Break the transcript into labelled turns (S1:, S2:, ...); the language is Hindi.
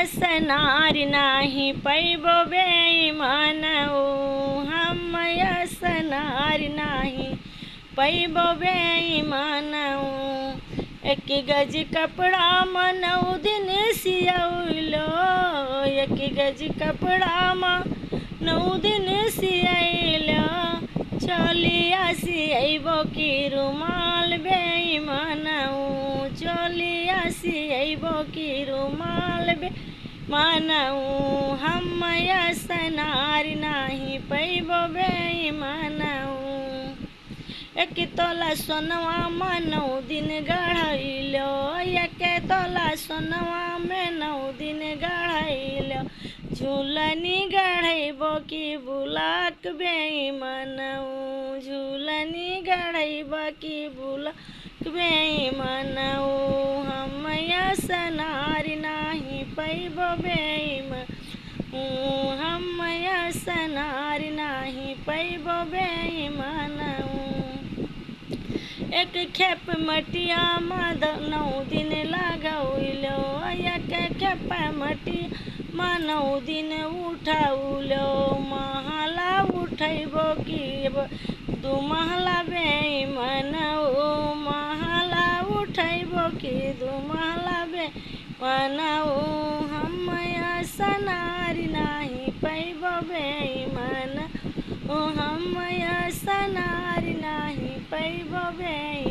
S1: असनार नाही पैबो बेईमान हम असनार नाही पैबो बेईमान एक गज कपड़ा में 9 दिन सियौलो एक गज कपड़ा में 9 दिन सियैलो चलिया सियैबो की रुमाल बेईमान चलिया सियैबो की रुमाल बेईमान हम असनार नाही पैबो बेईमान एक तोला सोनवा में 9 दिन गढ़ैलो एक तोला सोनवा में 9 दिन गढ़ैलो झूलनी गढ़ैबो की बुलाक बेईमान झूलनी गढ़ैबो की बुलाक बेईमान हम असनार नाही पैबो बेईमान हम असनार नाही पैबो बेईमान एक खेप मटिया में 9 दिन लगौलो एक खेप मटिया में 9 दिन उठौलो महला उठैबो की 2 महला बेईमान महला उठैबो की 2 महला बेईमान हम असनार नाही पैबो बेईमान हम असनार नाही पैबो बेईमान।